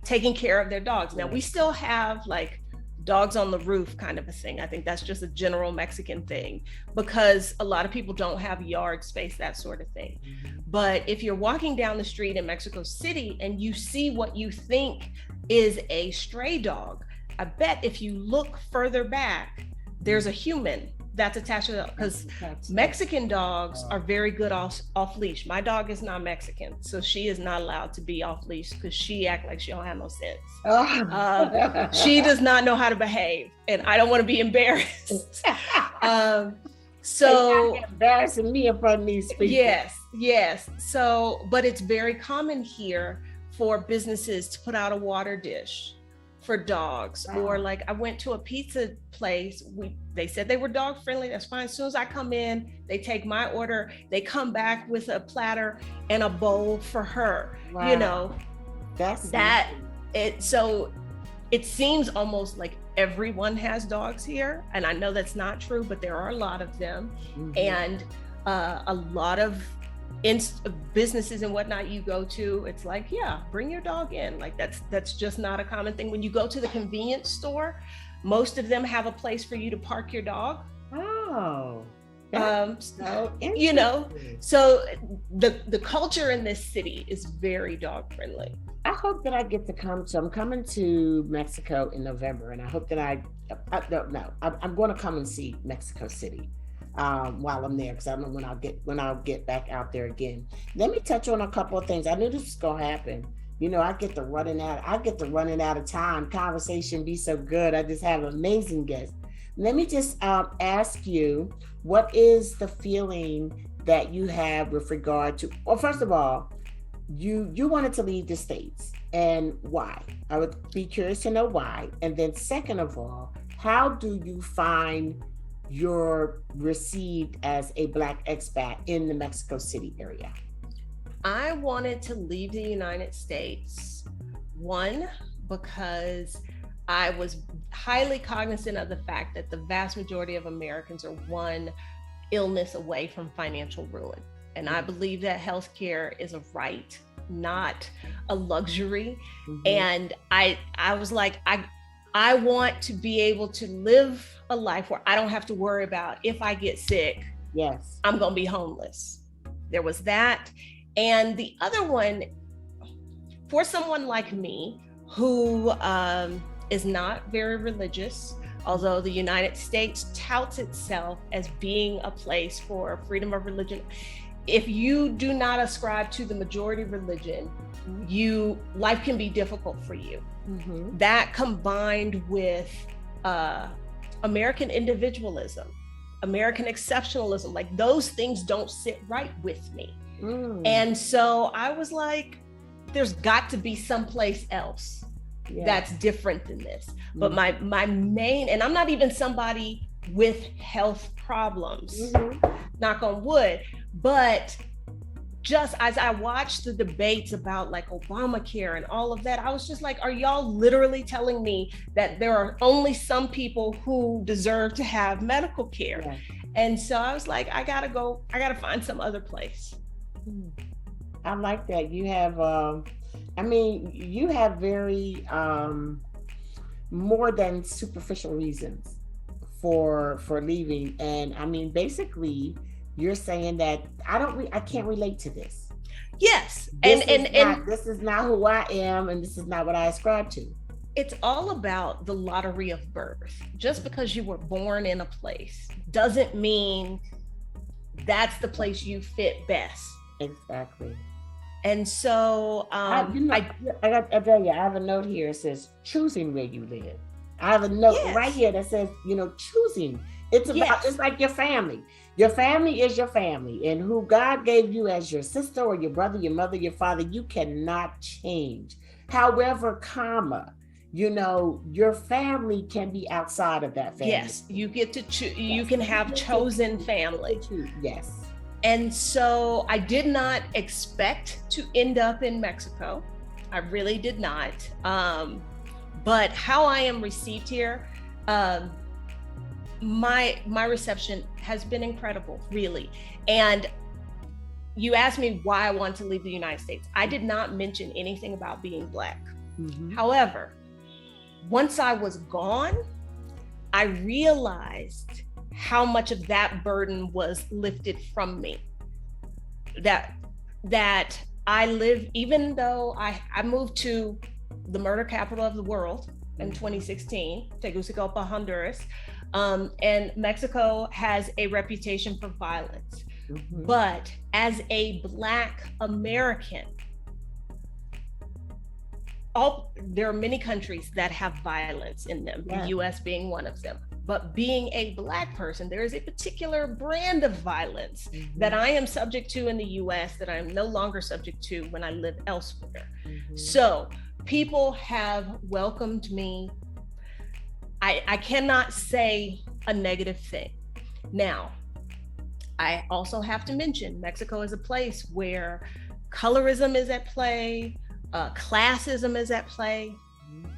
taking care of their dogs. Now we still have like dogs on the roof kind of a thing. I think that's just a general Mexican thing because a lot of people don't have yard space, that sort of thing. Mm-hmm. But if you're walking down the street in Mexico City and you see what you think is a stray dog, I bet if you look further back, there's a human that's attached to it, because Mexican dogs are very good off leash. My dog is not Mexican, so she is not allowed to be off leash because she act like she don't have no sense. She does not know how to behave, and I don't want to be embarrassed. So you're embarrassing me in front of these people. Yes. So, but it's very common here for businesses to put out a water dish for dogs. Wow. Or like I went to a pizza place, they said they were dog friendly, that's fine. As soon as I come in, they take my order, they come back with a platter and a bowl for her. Wow. You know, that's that it. So it seems almost like everyone has dogs here, and I know that's not true, but there are a lot of them. Mm-hmm. And a lot of businesses and whatnot you go to, it's like, yeah, bring your dog in. Like that's just not a common thing. When you go to the convenience store, most of them have a place for you to park your dog. Oh, so you know, so the culture in this city is very dog friendly. I hope that I get to come. So I'm coming to Mexico in November, and I hope that I don't know. I'm going to come and see Mexico City while I'm there, because I don't know when I'll get back out there again. Let me touch on a couple of things. I knew this was going to happen. You know, I get to running out of time. Conversation be so good. I just have amazing guests. Let me just ask you, what is the feeling that you have with regard to, well, first of all, you wanted to leave the States, and why? I would be curious to know why. And then second of all, how do you find you're received as a Black expat in the Mexico City area? I wanted to leave the United States, one, because I was highly cognizant of the fact that the vast majority of Americans are one illness away from financial ruin. And I believe that healthcare is a right, not a luxury. Mm-hmm. And I was like, I want to be able to live a life where I don't have to worry about if I get sick, yes, I'm going to be homeless. There was that. And the other one, for someone like me who is not very religious, although the United States touts itself as being a place for freedom of religion, if you do not ascribe to the majority religion, life can be difficult for you. Mm-hmm. That combined with American individualism, American exceptionalism, like those things don't sit right with me. Mm. And so I was like, there's got to be someplace else that's different than this. Mm. But my main, and I'm not even somebody with health problems, knock on wood, but just as I watched the debates about like Obamacare and all of that, I was just like, are y'all literally telling me that there are only some people who deserve to have medical care? Yeah. And so I was like, I gotta find some other place. I like that. You have, you have very, more than superficial reasons for leaving. And I mean, basically you're saying that I can't relate to this. Yes. This is not who I am, and this is not what I ascribe to. It's all about the lottery of birth. Just because you were born in a place doesn't mean that's the place you fit best. Exactly. And so I have a note here. It says choosing where you live. I have a note right here that says, choosing. It's about, it's like your family. Your family is your family, and who God gave you as your sister or your brother, your mother, your father, you cannot change. However, your family can be outside of that family. Yes, you get to choose. You can have chosen family. Yes. And so I did not expect to end up in Mexico. I really did not. But how I am received here, my reception has been incredible, really. And you asked me why I want to leave the United States. I did not mention anything about being Black. Mm-hmm. However, once I was gone, I realized how much of that burden was lifted from me. That I live, even though I moved to the murder capital of the world in 2016, Tegucigalpa, Honduras, and Mexico has a reputation for violence. Mm-hmm. But as a Black American, there are many countries that have violence in them, the US being one of them. But being a Black person, there is a particular brand of violence that I am subject to in the US that I am no longer subject to when I live elsewhere. Mm-hmm. So people have welcomed me. I cannot say a negative thing. Now, I also have to mention Mexico is a place where colorism is at play, classism is at play,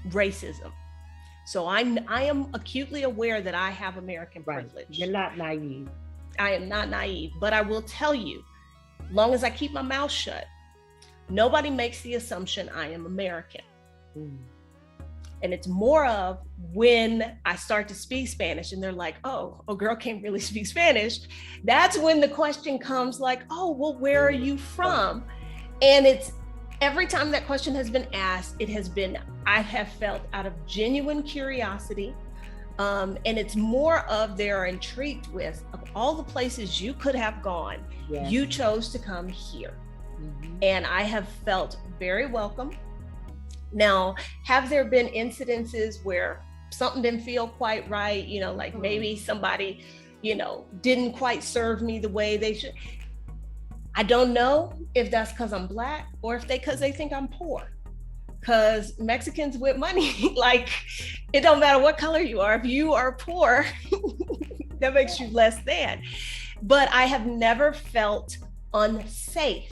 racism. So I am acutely aware that I have American privilege. You're not naive. I am not naive, but I will tell you, long as I keep my mouth shut, nobody makes the assumption I am American. And it's more of when I start to speak Spanish and they're like, oh, girl can't really speak Spanish. That's when the question comes like, oh, well, where are you from? And it's every time that question has been asked, I have felt out of genuine curiosity. And it's more of they're intrigued with, of all the places you could have gone, you chose to come here. Mm-hmm. And I have felt very welcome. Now, have there been incidences where something didn't feel quite right? Maybe somebody, didn't quite serve me the way they should. I don't know if that's because I'm Black or if because they think I'm poor. Because Mexicans with money, it don't matter what color you are. If you are poor, that makes you less than. But I have never felt unsafe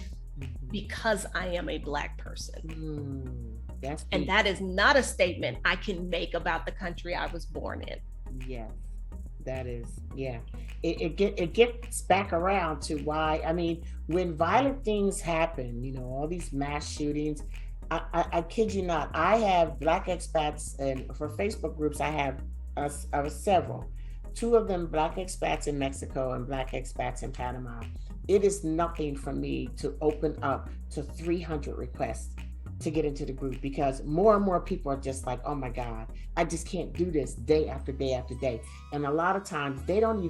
because I am a Black person. And that is not a statement I can make about the country I was born in. Yes, that is, It gets back around to why, when violent things happen, all these mass shootings, I kid you not, I have Black expats, and for Facebook groups, I have several. Two of them Black expats in Mexico and Black expats in Panama. It is nothing for me to open up to 300 requests to get into the group, because more and more people are just like, oh my God, I just can't do this day after day after day. And a lot of times you don't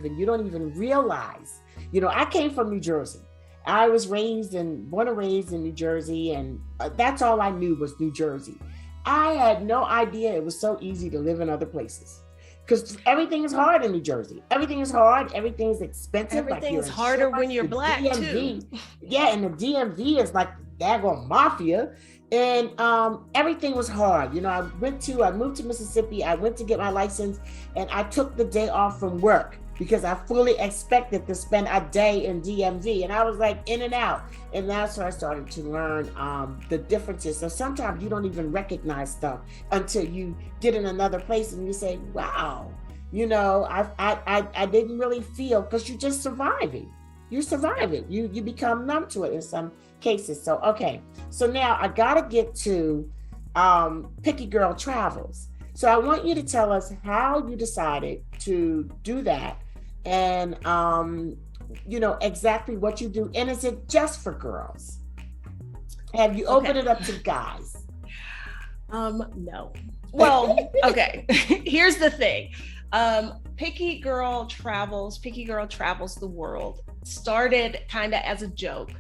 even realize, I came from New Jersey. I was born and raised in New Jersey, and that's all I knew was New Jersey. I had no idea it was so easy to live in other places, because everything is hard in New Jersey. Everything is hard. Everything is expensive. Everything is harder when you're Black too. Yeah, and the DMV is like daggone mafia. And everything was hard. I moved to Mississippi. I went to get my license, and I took the day off from work because I fully expected to spend a day in DMV, and I was like in and out. And that's where I started to learn the differences. So sometimes you don't even recognize stuff until you get in another place and you say, wow, you know, I didn't really feel, because you're just surviving. You survive it. You become numb to it in some cases. So, okay. So now I got to get to Picky Girl Travels. So I want you to tell us how you decided to do that, and you know, exactly what you do. And is it just for girls? Have you opened it up to guys? No. Well, okay. Here's the thing. Picky Girl Travels the World started kind of as a joke.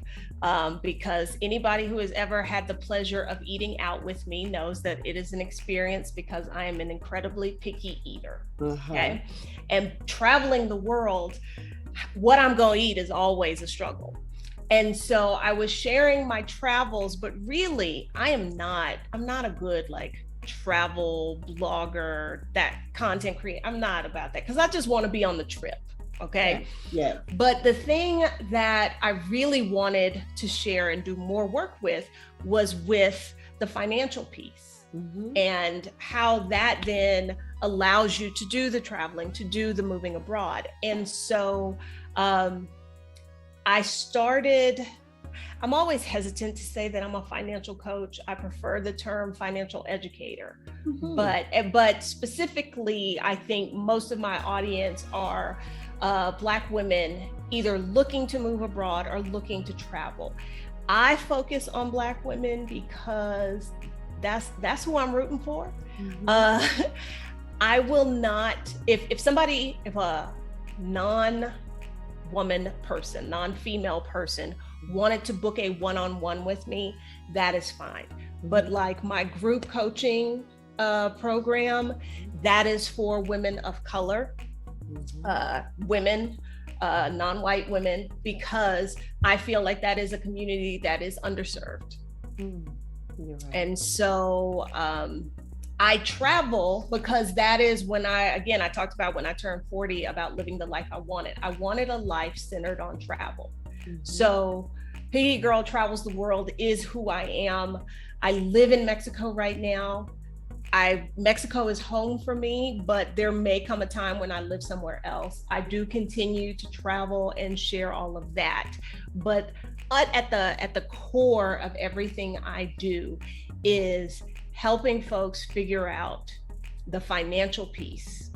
Because anybody who has ever had the pleasure of eating out with me knows that it is an experience, because I am an incredibly picky eater. Okay. And traveling the world, what I'm going to eat is always a struggle. And so I was sharing my travels, but really I'm not a good like travel blogger, that content creator. I'm not about that, because I just want to be on the trip. Okay. Yeah. But the thing that I really wanted to share and do more work with was with the financial piece, and how that then allows you to do the traveling, to do the moving abroad. And so I started, I'm always hesitant to say that I'm a financial coach. I prefer the term financial educator. But specifically, I think most of my audience are Black women either looking to move abroad or looking to travel. I focus on Black women because that's who I'm rooting for. I will not, if a non-woman person, non-female person wanted to book a one-on-one with me, that is fine. But like my group coaching program, that is for women of color, women, non-white women, because I feel like that is a community that is underserved. Right. And so I travel because that is when I talked about when I turned 40 about living the life I wanted. I wanted a life centered on travel. So Picky Girl Travels the World is who I am. I live in Mexico right now. Mexico is home for me, but there may come a time when I live somewhere else. I do continue to travel and share all of that. But at the core of everything I do is helping folks figure out the financial piece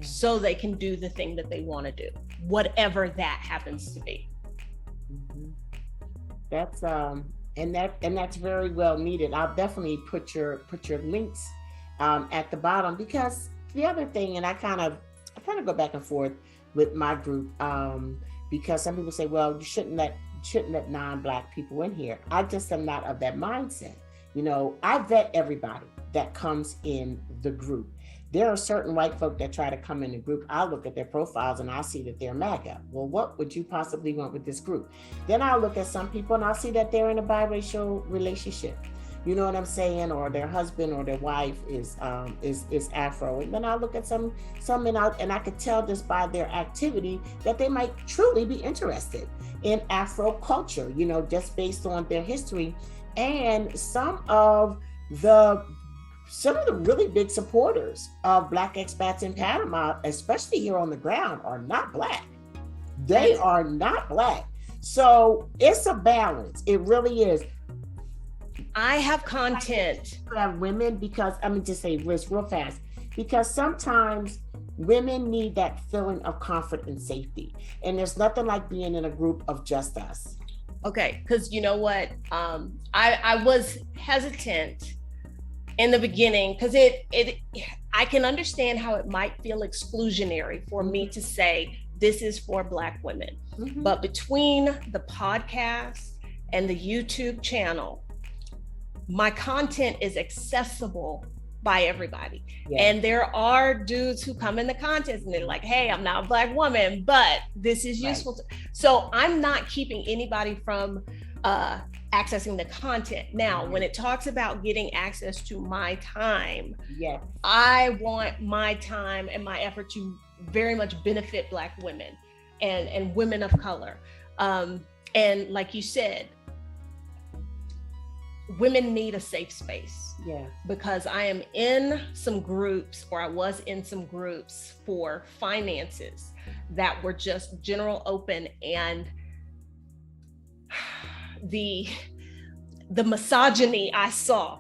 so they can do the thing that they want to do, whatever that happens to be. That's and that's very well needed. I'll definitely put your links at the bottom, because the other thing, and I kind of go back and forth with my group, because some people say, well, you shouldn't let non-Black people in here. I just am not of that mindset. You know, I vet everybody that comes in the group. There are certain white folk that try to come in the group. I'll look at their profiles and I'll see that they're MAGA. Well, what would you possibly want with this group? Then I'll look at some people and I'll see that they're in a biracial relationship. You know what I'm saying? Or their husband or their wife is Afro. And then I'll look at some and I could tell just by their activity that they might truly be interested in Afro culture, you know, just based on their history. And some of the really big supporters of Black expats in Panama, especially here on the ground, are not Black. They are not Black. So it's a balance. It really is. I have content. I have women, because I'm going to just say this real fast, because sometimes women need that feeling of comfort and safety. And there's nothing like being in a group of just us. Okay, because you know what? I was hesitant in the beginning, because I can understand how it might feel exclusionary for me to say this is for Black women. But between the podcast and the YouTube channel, my content is accessible by everybody. And there are dudes who come in the contest and they're like, hey, I'm not a Black woman, but this is useful. So I'm not keeping anybody from accessing the content. Now, when it talks about getting access to my time, I want my time and my effort to very much benefit Black women and women of color. And like you said, women need a safe space. Yeah. Because I am in some groups, or I was in some groups for finances that were just general open, and the misogyny I saw,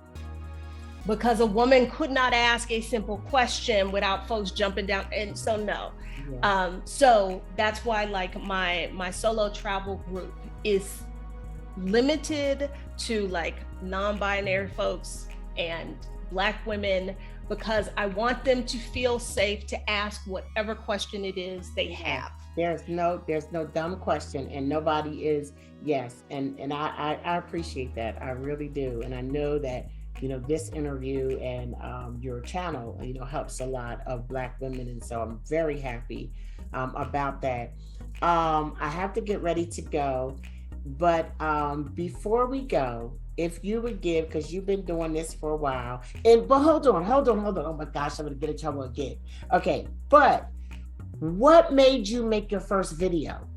because a woman could not ask a simple question without folks jumping down. And so no. Yeah. So that's why like my solo travel group is limited to like non-binary folks and Black women, because I want them to feel safe to ask whatever question it is they have. There's no dumb question, and nobody is. Yes. And I appreciate that. I really do. And I know that, you know, this interview and your channel, you know, helps a lot of Black women. And so I'm very happy about that. I have to get ready to go. But before we go, if you would give, because you've been doing this for a while, but hold on. Oh my gosh, I'm gonna get in trouble again. Okay, but what made you make your first video?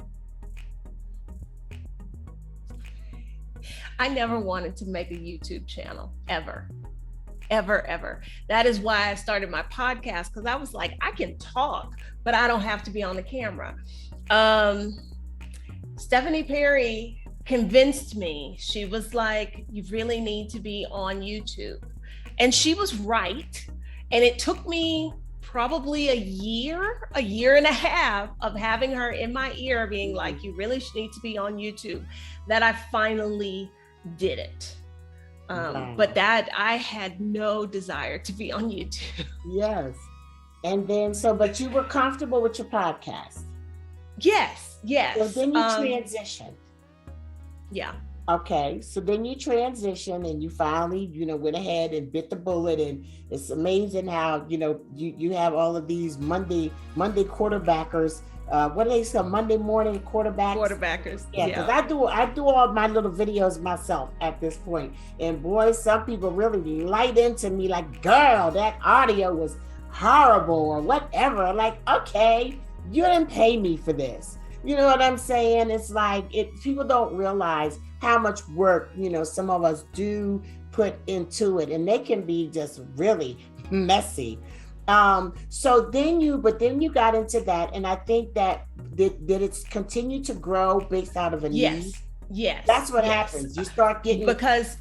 I never wanted to make a YouTube channel, ever. That is why I started my podcast, because I was like, I can talk, but I don't have to be on the camera. Stephanie Perry convinced me. She was like, you really need to be on YouTube. And she was right. And it took me probably a year and a half of having her in my ear being like, you really need to be on YouTube, that I finally did it. But that I had no desire to be on YouTube. Yes. And then, but you were comfortable with your podcast? Yes. So then you transitioned. Yeah. Okay. So then you transitioned and you finally, you know, went ahead and bit the bullet. And it's amazing how, you know, you have all of these Monday quarterbackers. What do they say? Monday morning quarterbacks. Yeah. Because I do all my little videos myself at this point. And boy, some people really light into me like, girl, that audio was horrible or whatever. I'm like, okay, you didn't pay me for this. You know what I'm saying? It's like people don't realize how much work, you know, some of us do put into it, and they can be just really messy. So then you got into that, and I think that did it continue to grow based out of a need? Yes. That's what happens. You start getting, because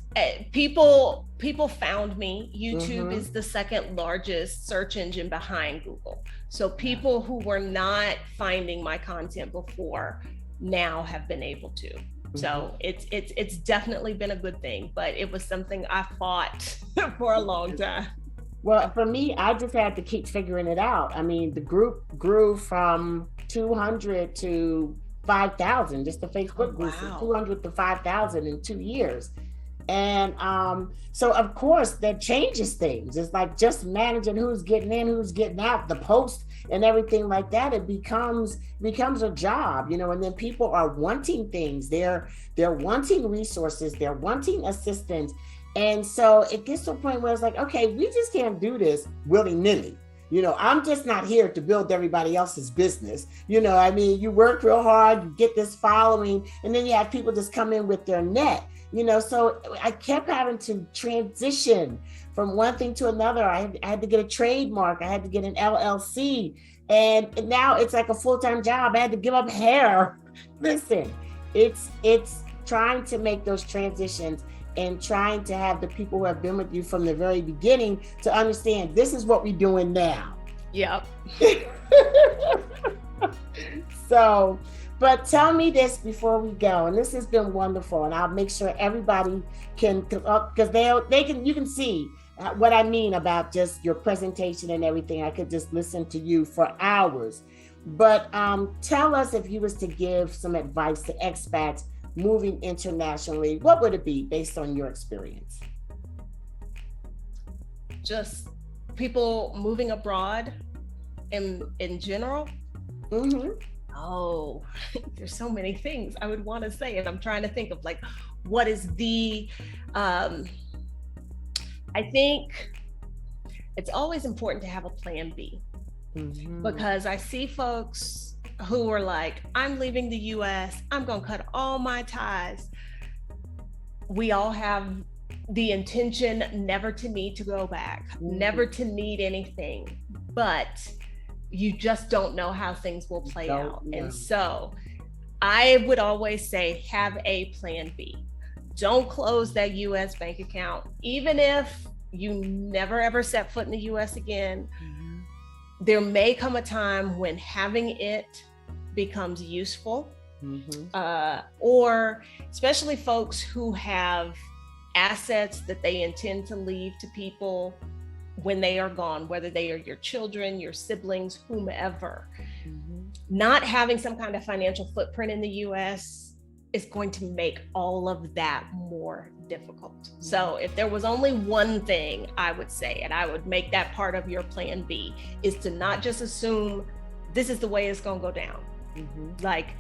people found me. YouTube is the second largest search engine behind Google. So people who were not finding my content before now have been able to. So it's definitely been a good thing, but it was something I fought for a long time. Well, for me, I just had to keep figuring it out. I mean, the group grew from 200 to 5,000, just the Facebook group, from 200 to 5,000 in 2 years. And so of course that changes things. It's like just managing who's getting in, who's getting out, the post and everything like that. It becomes a job, you know, and then people are wanting things. They're wanting resources, they're wanting assistance. And so it gets to a point where it's like, okay, we just can't do this willy-nilly. You know, I'm just not here to build everybody else's business. You know, I mean, you work real hard, you get this following, and then you have people just come in with their net, you know. So I kept having to transition from one thing to another. I had to get a trademark. I had to get an LLC. And now it's like a full-time job. I had to give up hair. Listen, it's trying to make those transitions and trying to have the people who have been with you from the very beginning to understand this is what we're doing now. Yep. So, but tell me this before we go, and this has been wonderful, and I'll make sure everybody can, because you can see what I mean about just your presentation and everything. I could just listen to you for hours. But tell us, if you was to give some advice to expats moving internationally, what would it be based on your experience? Just people moving abroad in general? Oh, there's so many things I would want to say, and I'm trying to think of like, what is the, I think it's always important to have a plan B. because I see folks who are like, I'm leaving the US, I'm going to cut all my ties. We all have the intention never to need to go back, never to need anything, but you just don't know how things will play out. And so I would always say, have a plan B. Don't close that US bank account, even if you never ever set foot in the US again. There may come a time when having it becomes useful, or especially folks who have assets that they intend to leave to people when they are gone, whether they are your children, your siblings, whomever. Not having some kind of financial footprint in the US is going to make all of that more difficult. So if there was only one thing I would say, and I would make that part of your plan B, is to not just assume this is the way it's going to go down. Like,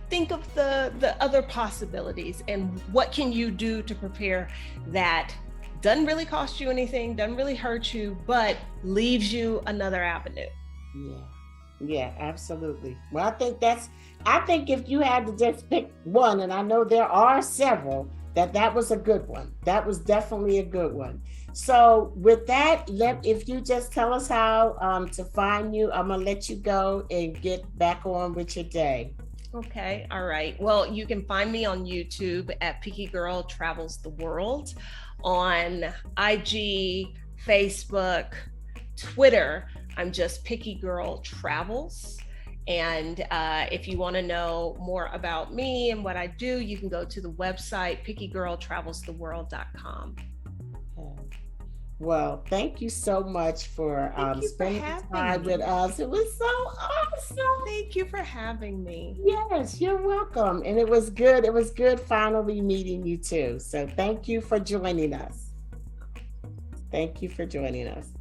think of the other possibilities and what can you do to prepare that doesn't really cost you anything, doesn't really hurt you, but leaves you another avenue. Yeah, absolutely. Well, I think if you had to just pick one, and I know there are several, that was a good one. That was definitely a good one. So with that, if you just tell us how to find you, I'm gonna let you go and get back on with your day. Okay, all right. Well, you can find me on YouTube at Picky Girl Travels the World, on IG, Facebook, Twitter. I'm just Picky Girl Travels. And if you want to know more about me and what I do, you can go to the website, pickygirltravelstheworld.com. Well, thank you so much for spending time with us. It was so awesome. Thank you for having me. Yes, you're welcome. And it was good. It was good finally meeting you too. So thank you for joining us. Thank you for joining us.